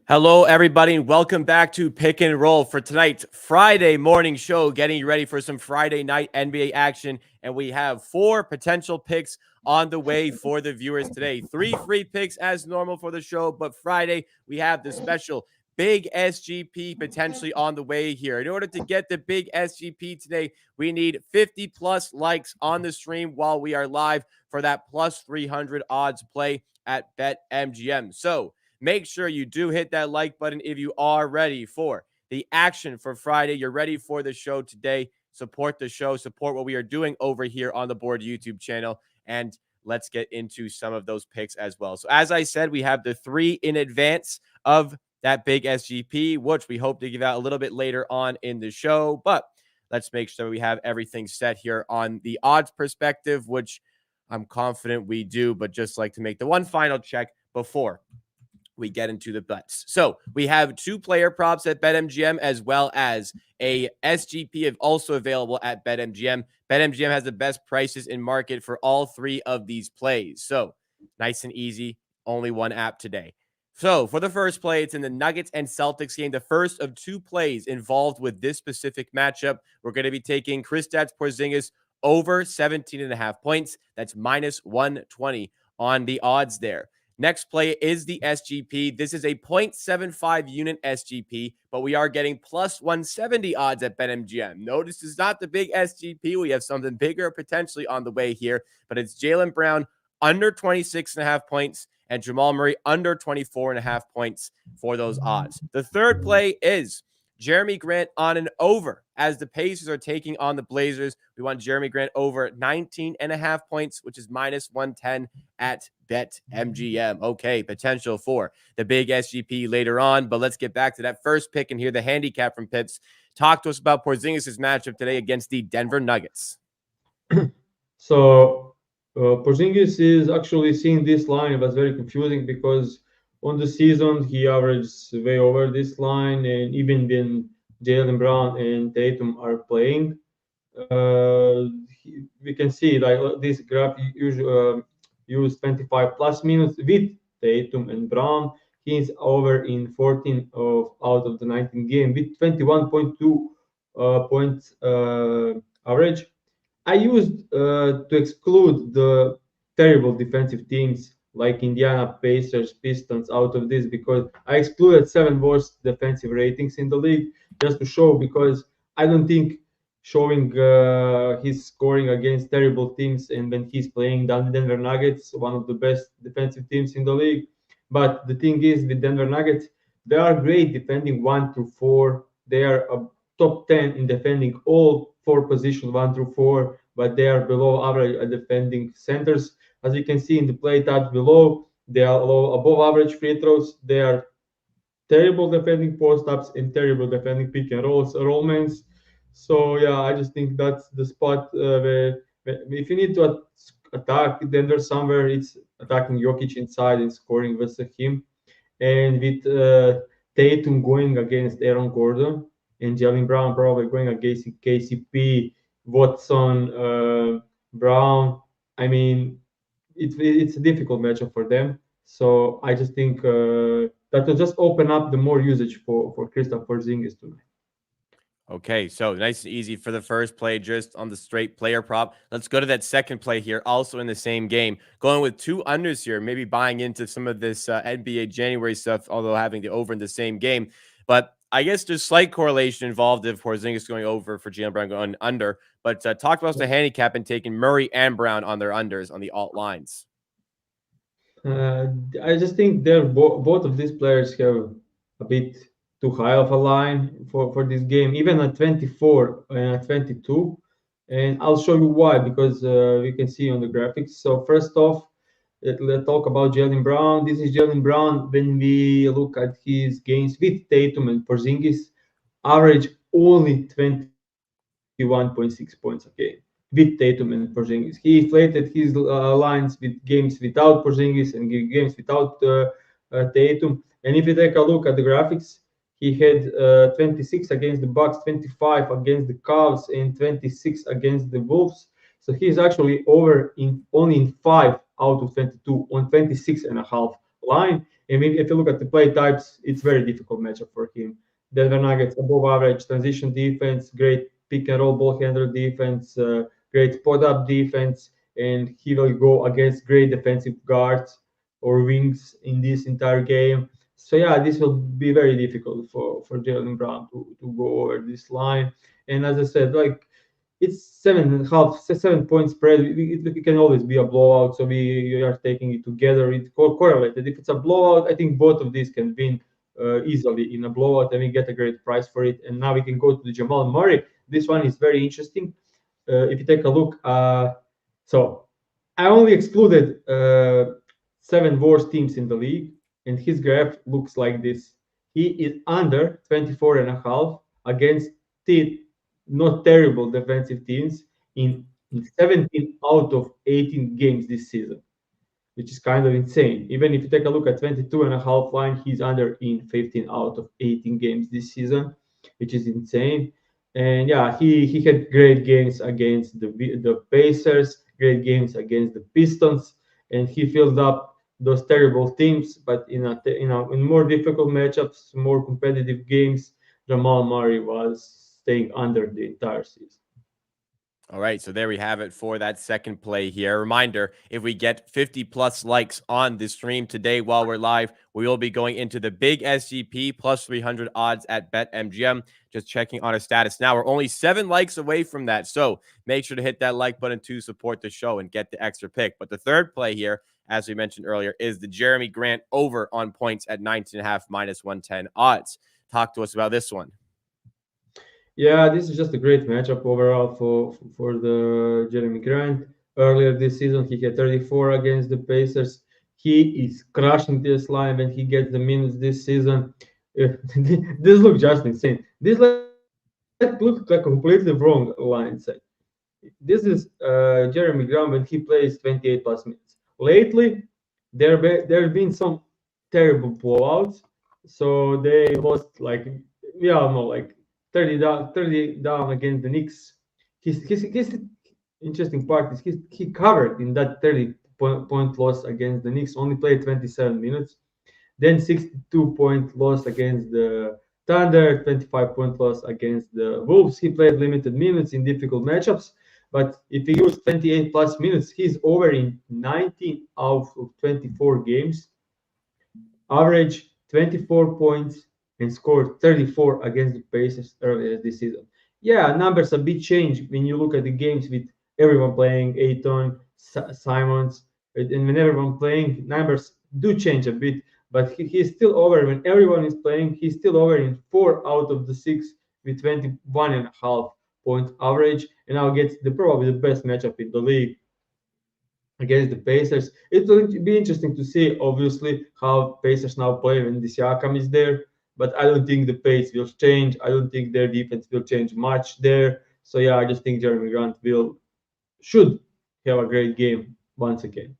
Hello, everybody, and welcome back to Pick and Roll for tonight's Friday morning show, getting you ready for some Friday night NBA action. And we have 4 potential picks on the way for the viewers today. 3 free picks as normal for the show, but Friday we have the special big SGP potentially on the way here. In order to get the big SGP today, we need 50 plus likes on the stream while we are live for that plus 300 odds play at BetMGM. So, make sure you do hit that like button if you are ready for the action for Friday. You're ready for the show today. Support the show, support what we are doing over here on the Board YouTube channel, and let's get into some of those picks as well. So, as I said, we have the 3 in advance of that big SGP, which we hope to give out a little bit later on in the show. But let's make sure we have everything set here on the odds perspective, which I'm confident we do, but just like to make the one final check before we get into the bets. So we have 2 player props at BetMGM as well as a SGP also available at BetMGM. BetMGM has the best prices in market for all 3 of these plays. So nice and easy, only one app today. So for the first play, it's in the Nuggets and Celtics game, the first of 2 plays involved with this specific matchup. We're going to be taking Kristaps Porzingis over 17.5 points. That's minus 120 on the odds there. Next play is the SGP. This is a 0.75 unit SGP, but we are getting plus 170 odds at BetMGM. Notice it's not the big SGP. We have something bigger potentially on the way here, but it's Jaylen Brown under 26.5 points and Jamal Murray under 24.5 points for those odds. The third play is Jeremy Grant on an over as the Pacers are taking on the Blazers. We want Jeremy Grant over 19.5 points, which is minus 110 at BetMGM. Okay, potential for the big SGP later on, but let's get back to that first pick and hear the handicap from Pips. Talk to us about Porzingis' matchup today against the Denver Nuggets. So Porzingis is actually seeing this line. It was very confusing because on the season he averages way over this line, and even when Jaylen Brown and Tatum are playing, we can see like this graph usually use 25 plus minutes with Tatum and Brown. He is over in 14 of out of the 19 game with 21.2 points average. I used to exclude the terrible defensive teams like Indiana Pacers, Pistons out of this because I excluded 7 worst defensive ratings in the league just to show because I don't think showing his scoring against terrible teams and when he's playing the Denver Nuggets, one of the best defensive teams in the league. But the thing is with Denver Nuggets, they are great defending 1 through 4. They are top 10 in defending all 4 positions 1 through 4, but they are below average at defending centers. As you can see in the play tab below, they are above average free throws. They are terrible defending post ups and terrible defending pick and rolls, rollmans. So yeah, I just think that's the spot where if you need to attack Denver somewhere, it's attacking Jokic inside and scoring versus him. And with Tatum going against Aaron Gordon and Jalen Brown probably going against KCP, Watson, Brown. I mean, it's a difficult matchup for them. So I just think that will just open up the more usage for Kristaps Porzingis tonight. Okay, so nice and easy for the first play, just on the straight player prop. Let's go to that second play here, also in the same game. Going with 2 unders here, maybe buying into some of this NBA January stuff, although having the over in the same game. But I guess there's slight correlation involved if Porzingis going over for Jaylen Brown going under. But talk about the handicap and taking Murray and Brown on their unders on the alt lines. I just think both of these players have a bit too high of a line for this game, even at 24 and at 22. And I'll show you why, because we can see on the graphics. So first off, let's talk about Jaylen Brown. This is Jaylen Brown. When we look at his games with Tatum and Porzingis, average only 21.6 points a game with Tatum and Porzingis. He inflated his lines with games without Porzingis and games without Tatum. And if you take a look at the graphics, he had 26 against the Bucks, 25 against the Cavs, and 26 against the Wolves. So he's actually over in only in 5 out of 22 on 26 and a half line. And if you look at the play types, it's very difficult matchup for him. Denver Nuggets above average transition defense, great pick and roll ball handler defense, great spot up defense, and he will go against great defensive guards or wings in this entire game. So yeah, this will be very difficult for Jalen Brown to go over this line. And as I said, like it's 7.5, 7 point spread. It can always be a blowout, so we are taking it together. It's correlated. If it's a blowout, I think both of these can win easily in a blowout, and we get a great price for it. And now we can go to the Jamal Murray. This one is very interesting. If you take a look, so I only excluded 7 worst teams in the league, and his graph looks like this. He is under 24.5 against not terrible defensive teams in 17 out of 18 games this season, which is kind of insane. Even if you take a look at 22.5 line, he's under in 15 out of 18 games this season, which is insane. And yeah, he had great games against the Pacers, great games against the Pistons, and he filled up those terrible teams. But in more difficult matchups, more competitive games, Jamal Murray was staying under the entire season. All right, so there we have it for that second play here. Reminder, if we get 50 plus likes on the stream today while we're live, we will be going into the big SGP plus 300 odds at BetMGM. Just checking on our status now. We're only 7 likes away from that, so make sure to hit that like button to support the show and get the extra pick. But the third play here, as we mentioned earlier, is the Jeremy Grant over on points at 19.5 minus 110 odds. Talk to us about this one. Yeah, this is just a great matchup overall for the Jeremy Grant. Earlier this season, he had 34 against the Pacers. He is crushing this line when he gets the minutes this season. This looks just insane. This looks like a completely wrong line set. This is Jeremy Grant when he plays 28 plus minutes. Lately, there have been some terrible blowouts. So they lost like we all know like 30 down against the Knicks. His interesting part is he covered in that 30 point loss against the Knicks. Only played 27 minutes. Then 62-point loss against the Thunder, 25-point loss against the Wolves. He played limited minutes in difficult matchups. But if he used 28 plus minutes, he's over in 19 out of 24 games, average 24 points, and scored 34 against the Pacers earlier this season. Yeah, numbers a bit change when you look at the games with everyone playing, Ayton, Simons, and when everyone playing, numbers do change a bit. But he's still over when everyone is playing. He's still over in 4 out of the 6 with 21.5 point average, and now gets probably the best matchup in the league against the Pacers. It will be interesting to see, obviously, how Pacers now play when the Siakam is there. But I don't think the pace will change. I don't think their defense will change much there. So yeah, I just think Jeremy Grant should have a great game once again.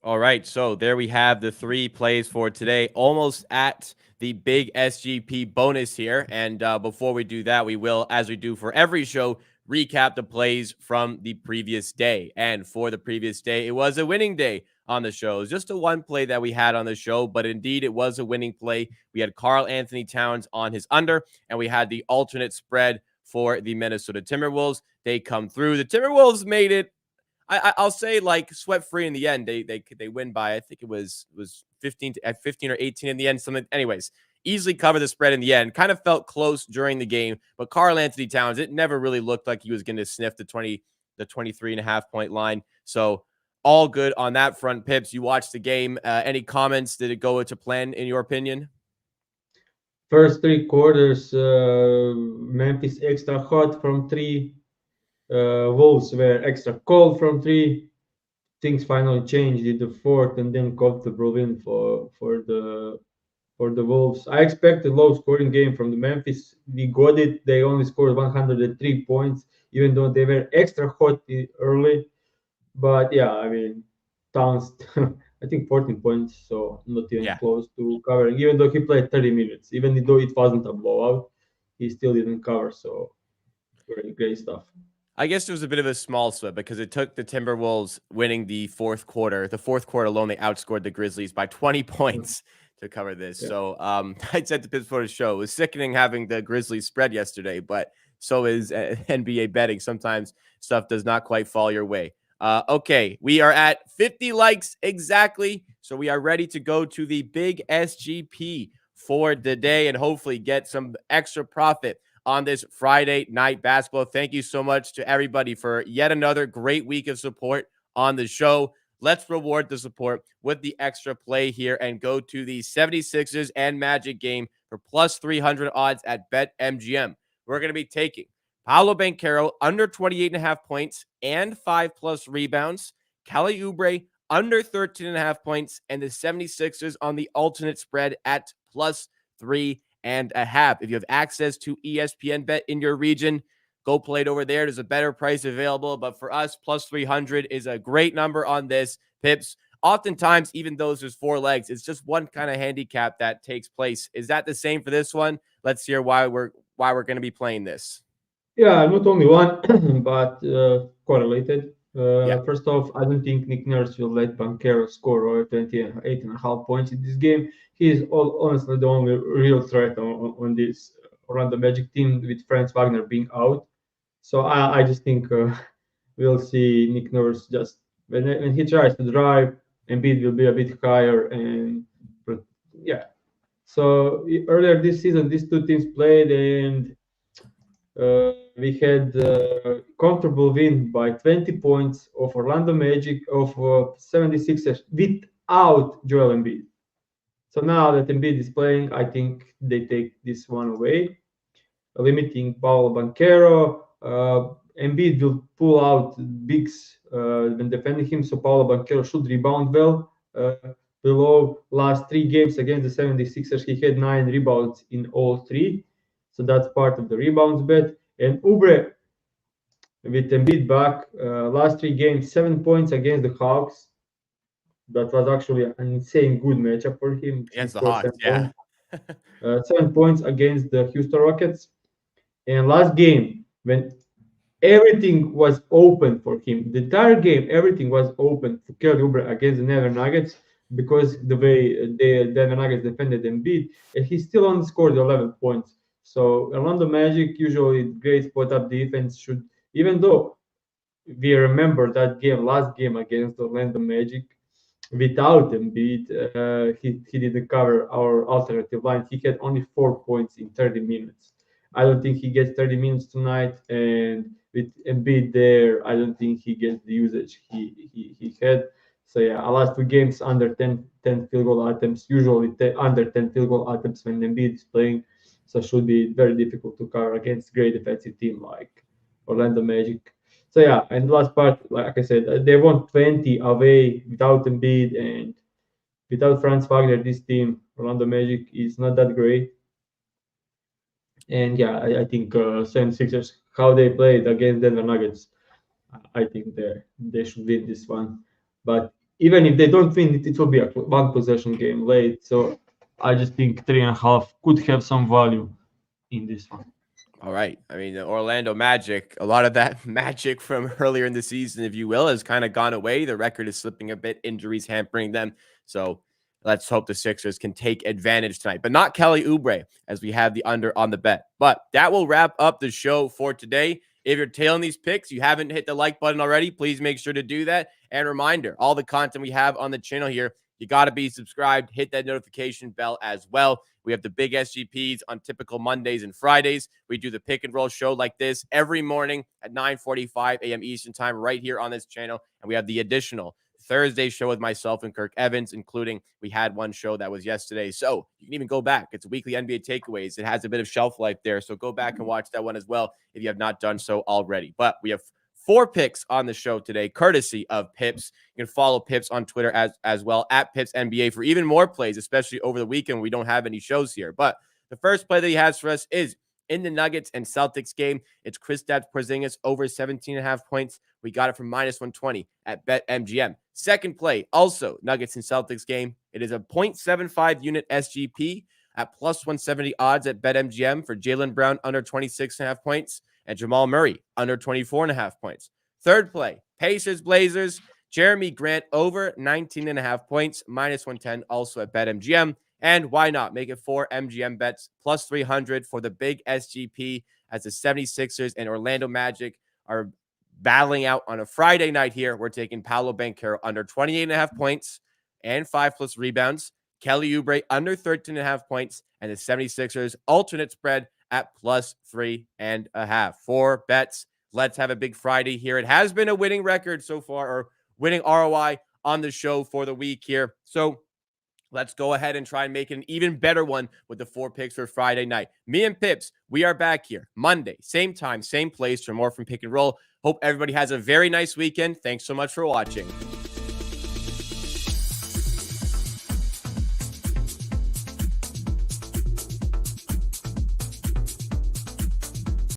All right, so there we have the 3 plays for today, almost at the big SGP bonus here. And before we do that, we will, as we do for every show, recap the plays from the previous day. And for the previous day, it was a winning day on the show. It was just a 1 play that we had on the show, but indeed it was a winning play. We had Karl Anthony Towns on his under, and we had the alternate spread for the Minnesota Timberwolves. They come through. The Timberwolves made it. I'll say like sweat free in the end. They win by, I think it was 15 or 18 in the end. Something, anyways, easily cover the spread in the end. Kind of felt close during the game, but Karl Anthony Towns, it never really looked like he was going to sniff the 23.5 point line. So all good on that front. Pips, you watched the game. Any comments? Did it go to plan in your opinion? First 3 quarters, Memphis extra hot from 3. Wolves were extra cold from 3. Things finally changed in the fourth, and then comfortable win for the Wolves. I expected low scoring game from the Memphis. We got it. They only scored 103 points, even though they were extra hot early. But yeah, I mean, Towns, I think 14 points, so not even close to covering. Even though he played 30 minutes, even though it wasn't a blowout, he still didn't cover. So great stuff. I guess it was a bit of a small slip because it took the Timberwolves winning the fourth quarter. The fourth quarter alone, they outscored the Grizzlies by 20 points to cover this. Yeah. So I said to Pittsburgh show, it was sickening having the Grizzlies spread yesterday, but so is NBA betting. Sometimes stuff does not quite fall your way. Okay, we are at 50 likes exactly. So we are ready to go to the big SGP for the day and hopefully get some extra profit on this Friday night basketball. Thank you so much to everybody for yet another great week of support on the show. Let's reward the support with the extra play here and go to the 76ers and Magic game for plus 300 odds at BetMGM. We're going to be taking Paolo Banchero under 28.5 points and 5+ rebounds. Kelly Oubre under 13.5 points and the 76ers on the alternate spread at plus 3.5. If you have access to ESPN Bet in your region, go play it over there. There's a better price available. But for us, plus 300 is a great number on this, Pips. Oftentimes, even though there's 4 legs, it's just one kind of handicap that takes place. Is that the same for this one? Let's hear why we're going to be playing this. Yeah, not only one, but correlated. Yeah. First off, I don't think Nick Nurse will let Banchero score 28.5 points in this game. He is honestly the only real threat on this Orlando Magic team with Franz Wagner being out. So I just think we'll see Nick Nurse just when he tries to drive, Embiid will be a bit higher and yeah. So earlier this season, these two teams played and we had a comfortable win by 20 points of Orlando Magic of 76ers without Joel Embiid. So now that Embiid is playing, I think they take this one away, limiting Paolo Banchero. Embiid will pull out bigs when defending him, so Paolo Banchero should rebound well. Below last 3 games against the 76ers, he had 9 rebounds in all 3. So that's part of the rebounds bet. And Oubre with Embiid back, last 3 games, 7 points against the Hawks. That was actually an insane good matchup for him. He Against the scored Hawks, 7 yeah. points. 7 points against the Houston Rockets. And last game, when everything was open for him, the entire game, everything was open for Kelly Oubre against the Denver Nuggets because the way the Denver Nuggets defended Embiid, and he still only scored 11 points. So Orlando Magic, usually great spot up defense, should, even though we remember that game, last game against Orlando Magic, without Embiid, he didn't cover our alternative line. He had only 4 points in 30 minutes. I don't think he gets 30 minutes tonight, and with Embiid there, I don't think he gets the usage he had. So yeah, our last 2 games under 10 field goal attempts, usually under 10 field goal attempts when Embiid is playing. So should be very difficult to cover against great defensive team like Orlando Magic. So yeah, and the last part, like I said, they won 20 away without Embiid and without Franz Wagner. This team, Orlando Magic, is not that great. And yeah, I think 76ers, how they played against Denver Nuggets, I think they should win this one. But even if they don't win it, it will be a 1 possession game late. So I just think 3.5 could have some value in this one. All right. I mean, the Orlando Magic, a lot of that magic from earlier in the season, if you will, has kind of gone away. The record is slipping a bit, injuries hampering them. So let's hope the Sixers can take advantage tonight, but not Kelly Oubre as we have the under on the bet. But that will wrap up the show for today. If you're tailing these picks, you haven't hit the like button already, please make sure to do that. And reminder, all the content we have on the channel here, you got to be subscribed, hit that notification bell as well. We have the big SGPs on typical Mondays and Fridays. We do the pick and roll show like this every morning at 9:45 a.m. Eastern time right here on this channel. And we have the additional Thursday show with myself and Kirk Evans, including we had one show that was yesterday. So you can even go back. It's weekly NBA takeaways. It has a bit of shelf life there. So go back and watch that one as well if you have not done so already. But we have 4 picks on the show today, courtesy of Pips. You can follow Pips on Twitter as well, at PipsNBA, for even more plays, especially over the weekend. We don't have any shows here. But the first play that he has for us is in the Nuggets and Celtics game. It's Kristaps Porzingis over 17.5 points. We got it from minus 120 at BetMGM. Second play, also Nuggets and Celtics game. It is a 0.75 unit SGP at plus 170 odds at BetMGM for Jaylen Brown under 26.5 points. and Jamal Murray under 24.5 points. Third play, Pacers Blazers, Jeremy Grant over 19.5 points, -110 also at BetMGM. And why not make it 4 MGM bets plus 300 for the big SGP as the 76ers and Orlando Magic are battling out on a Friday night here. We're taking Paolo Banchero under 28.5 points and 5+ rebounds. Kelly Oubre under 13.5 points, and the 76ers alternate spread at +3.5. 4 bets. Let's have a big Friday here. It has been a winning record so far, or winning ROI on the show for the week here. So let's go ahead and try and make it an even better one with the 4 picks for Friday night. Me and Pips, we are back here Monday, same time, same place for more from Pick and Roll. Hope everybody has a very nice weekend. Thanks so much for watching.